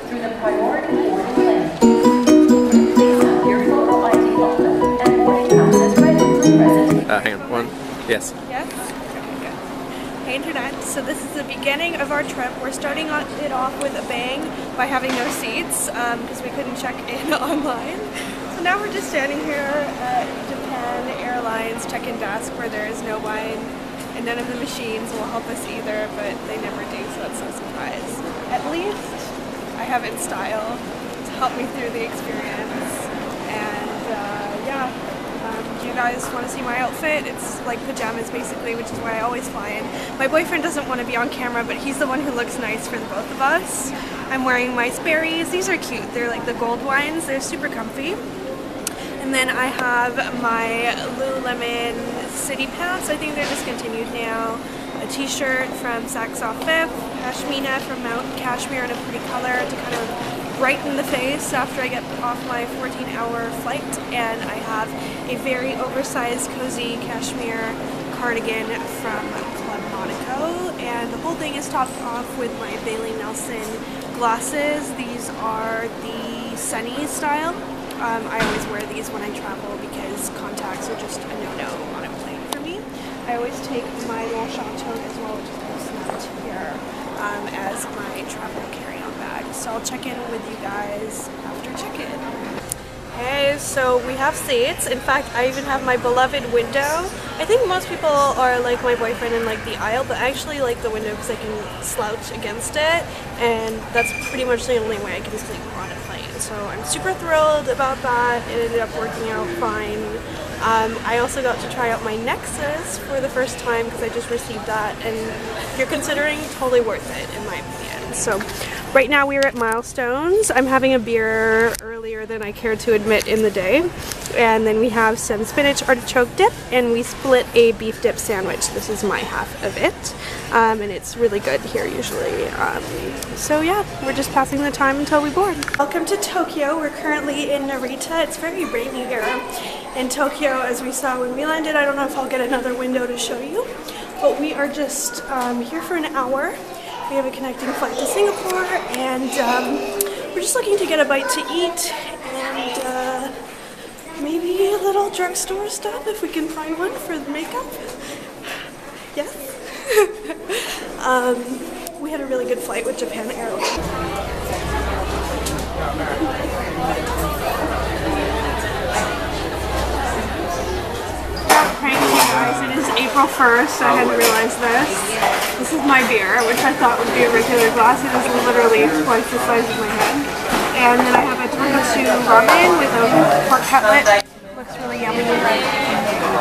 through the priority boarding lane. Please have your photo ID open and boarding passes ready for presentation. Hang on, one. Yes. Yes? Okay, good. Hey Internet, so this is the beginning of our trip. We're starting it off with a bang by having no seats because we couldn't check in online. So now we're just standing here at Japan Airlines check-in desk where there is no wine and none of the machines will help us either, but they never do, so that's no surprise. At least I have In Style to help me through the experience. And yeah. Do you guys want to see my outfit? It's like pajamas basically, which is why I always fly in. My boyfriend doesn't want to be on camera, but he's the one who looks nice for the both of us. I'm wearing my Sperry's. These are cute. They're like the gold wines. They're super comfy. And then I have my Lululemon City Pants. I think they're discontinued now. A t-shirt from Saks Off Fifth. Pashmina from Mount Cashmere in a pretty color to kind of brighten the face after I get off my 14-hour flight. And I have a very oversized cozy cashmere cardigan from Club Monaco, and the whole thing is topped off with my Bailey Nelson glasses. These are the Sunny style. I always wear these when I travel because contacts are just a no-no on a plane for me. I always take my Longchamp tote as well, which is posted here as my travel carry-on bag. So I'll check in with you guys after check-in. Hey, so we have seats. In fact, I even have my beloved window. I think most people are like my boyfriend in like the aisle, but I actually like the window because I can slouch against it, and that's pretty much the only way I can sleep on a plane. So I'm super thrilled about that. It ended up working out fine. I also got to try out my Nexus for the first time because I just received that, and if you're considering, totally worth it in my opinion. So right now we're at Milestones. I'm having a beer earlier than I cared to admit in the day, and then we have some spinach artichoke dip, and we split a beef dip sandwich. This is my half of it, and it's really good here usually. So yeah, we're just passing the time until we board. Welcome to Tokyo. We're currently in Narita. It's very rainy here in Tokyo, as we saw when we landed. I don't know if I'll get another window to show you, but we are just here for an hour. We have a connecting flight to Singapore, and we're just looking to get a bite to eat and maybe a little drugstore stop if we can find one for the makeup. Yes. We had a really good flight with Japan Airlines. Prank you guys, it is April 1st, I hadn't realized this. This is my beer, which I thought would be a regular glass. It is literally twice the size of my head. And then I have a tonkatsu ramen with a pork cutlet. Looks really yummy.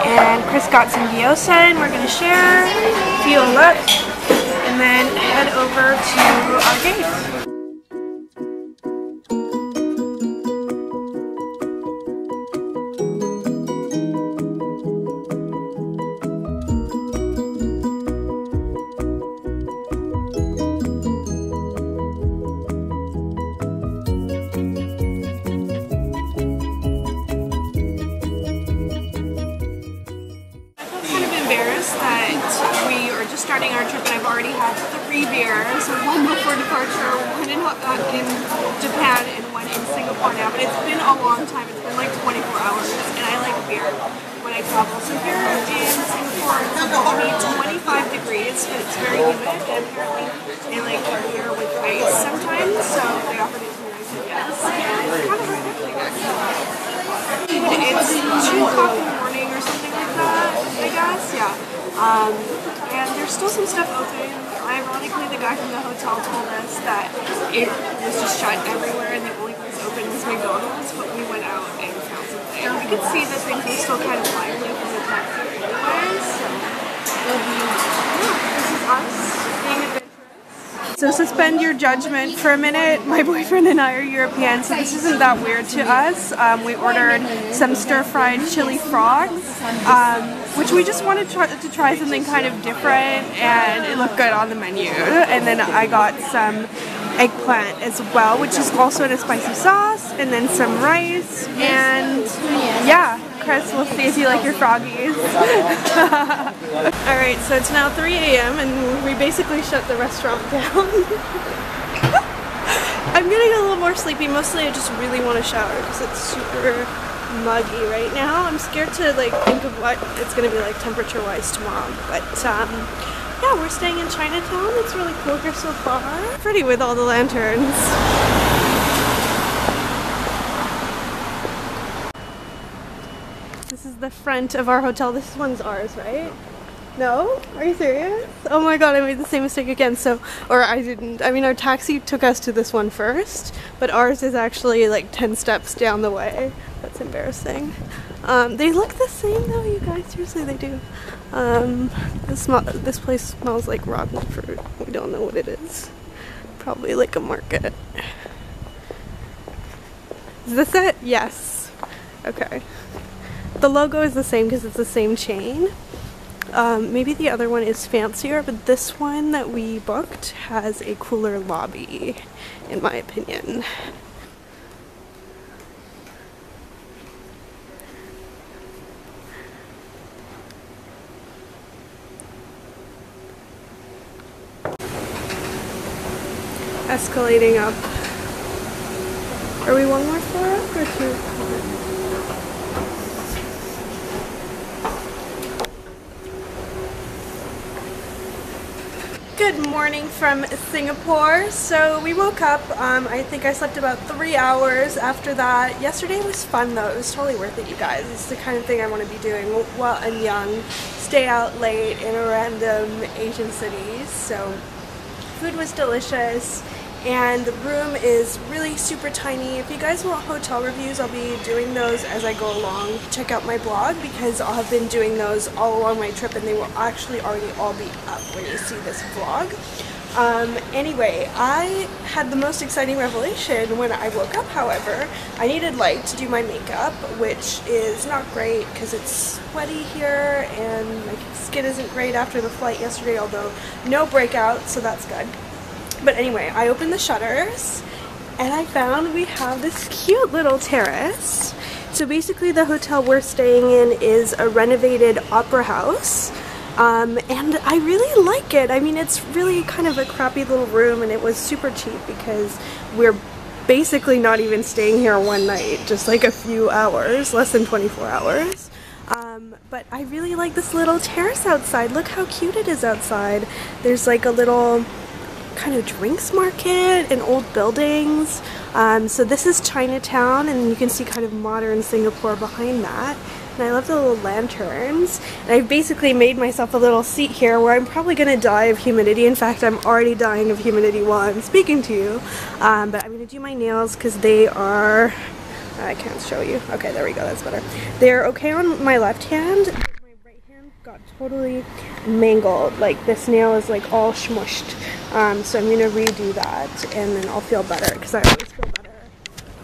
And Chris got some gyoza, and we're going to share, feel that, and then head over to our gate. That we are just starting our trip, and I've already had 3 beers, one before departure, one in Japan, and one in Singapore now, but it's been a long time. It's been like 24 hours, and I like beer when I travel. So here in Singapore, it's only 25 degrees, but it's very humid, and apparently they like beer with ice sometimes, so they offered it to me, and I said yes, and it's kind of refreshing actually. It's 2 o'clock in the morning or something like that, I guess, yeah. And there's still some stuff open. Ironically, the guy from the hotel told us that it was just shut everywhere and the only place open was McDonald's, but we went out and found something. And we could see that things were still kind of lively from the taxi anyways, so yeah, this is us being adventurous. So suspend your judgment for a minute. My boyfriend and I are European, so this isn't that weird to us. We ordered some stir-fried chili frogs, which we just wanted to try something kind of different, and it looked good on the menu. And then I got some eggplant as well, which is also in a spicy sauce, and then some rice, and yeah. Chris, we'll see if you like your froggies. Alright, so it's now 3 a.m. and we basically shut the restaurant down. I'm getting a little more sleepy. Mostly I just really want to shower because it's super muggy right now. I'm scared to like think of what it's going to be like temperature wise tomorrow. But yeah, we're staying in Chinatown. It's really cool here so far. Pretty with all the lanterns. This is the front of our hotel. This one's ours, right? No? Are you serious? Oh my god, I made the same mistake again. So, or I didn't. I mean, our taxi took us to this one first, but ours is actually like 10 steps down the way. That's embarrassing. They look the same though, you guys. Seriously, they do. This place smells like rotten fruit. We don't know what it is. Probably like a market. Is this it? Yes. Okay. The logo is the same because it's the same chain. Maybe the other one is fancier, but this one that we booked has a cooler lobby, in my opinion. Escalating up. Are we one more floor up or two? Good morning from Singapore. So we woke up, I think I slept about 3 hours after that. Yesterday was fun though, it was totally worth it, you guys. It's the kind of thing I want to be doing while I'm young. Stay out late in a random Asian city. So food was delicious. And the room is really super tiny. If you guys want hotel reviews, I'll be doing those as I go along. Check out my blog because I'll have been doing those all along my trip and they will actually already all be up when you see this vlog. Anyway, I had the most exciting revelation when I woke up, however. I needed light to do my makeup, which is not great because it's sweaty here and my skin isn't great after the flight yesterday, although no breakout, so that's good. But anyway, I opened the shutters and I found we have this cute little terrace. So basically the hotel we're staying in is a renovated opera house. And I really like it. I mean, it's really kind of a crappy little room and it was super cheap because we're basically not even staying here one night, just like a few hours, less than 24 hours. But I really like this little terrace outside. Look how cute it is outside. There's like a little kind of drinks market and old buildings. So this is Chinatown and you can see kind of modern Singapore behind that. And I love the little lanterns. And I've basically made myself a little seat here where I'm probably going to die of humidity. In fact, I'm already dying of humidity while I'm speaking to you. But I'm going to do my nails because they are... I can't show you. Okay, there we go. That's better. They're okay on my left hand. Got totally mangled. Like this nail is like all smushed. So I'm gonna redo that and then I'll feel better because I always feel better.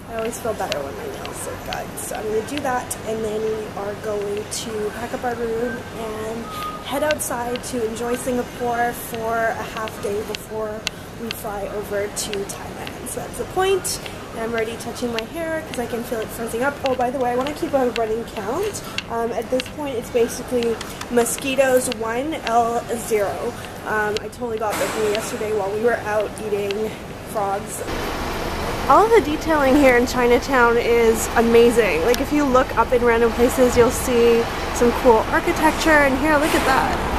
I always feel better when my nails look good. So I'm gonna do that and then we are going to pack up our room and head outside to enjoy Singapore for a half day before we fly over to Thailand. So that's the point. And I'm already touching my hair because I can feel it frizzing up. Oh, by the way, I want to keep a running count. At this point, it's basically mosquitoes 1, Elle 0. I totally got bitten yesterday while we were out eating frogs. All of the detailing here in Chinatown is amazing. Like if you look up in random places, you'll see some cool architecture. And here, look at that.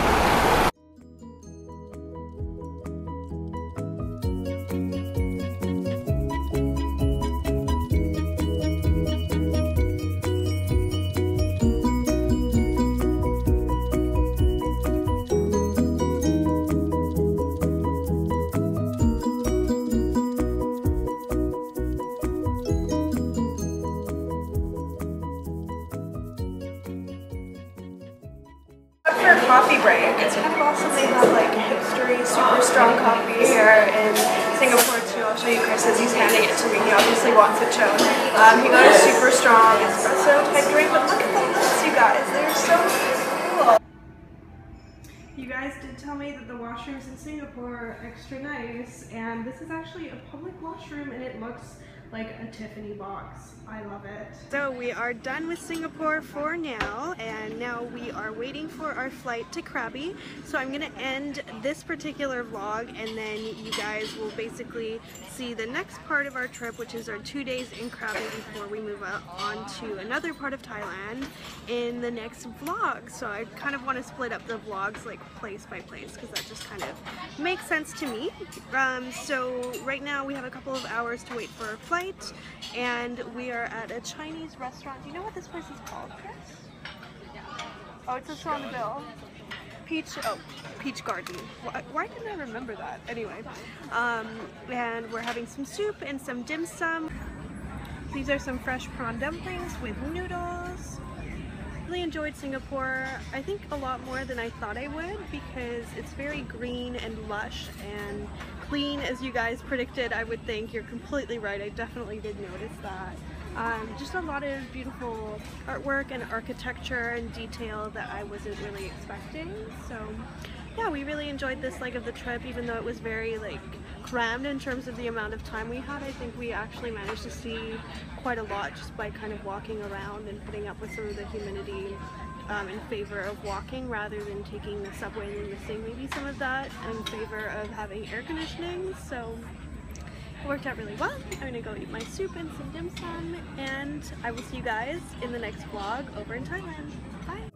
Coffee break. It's kind of awesome. They have like hipstery, super strong coffee here in Singapore too. I'll show you Chris as he's handing it to me. He obviously wants it shown. He got a super strong espresso type drink, but look at the lights, you guys. They're so cool. You guys did tell me that the washrooms in Singapore are extra nice, and this is actually a public washroom and it looks like a Tiffany box. I love it. So we are done with Singapore for now, and now we are waiting for our flight to Krabi. So I'm gonna end this particular vlog, and then you guys will basically see the next part of our trip, which is our 2 days in Krabi before we move on to another part of Thailand in the next vlog. So I kind of want to split up the vlogs like place by place, because that just kind of makes sense to me. So right now we have a couple of hours to wait for our flight, and we are at a Chinese restaurant. Do you know what this place is called, Chris? Oh, it says on the bill. Peach Garden. Why didn't I remember that? Anyway, and we're having some soup and some dim sum. These are some fresh prawn dumplings with noodles. Really enjoyed Singapore. I think a lot more than I thought I would, because it's very green and lush and clean, as you guys predicted. I would think. You're completely right. I definitely did notice that. Just a lot of beautiful artwork and architecture and detail that I wasn't really expecting. So yeah, we really enjoyed this leg of the trip, even though it was very like crammed in terms of the amount of time we had. I think we actually managed to see quite a lot just by kind of walking around and putting up with some of the humidity in favor of walking rather than taking the subway and missing maybe some of that in favor of having air conditioning. So it worked out really well. I'm gonna go eat my soup and some dim sum, and I will see you guys in the next vlog over in Thailand. Bye!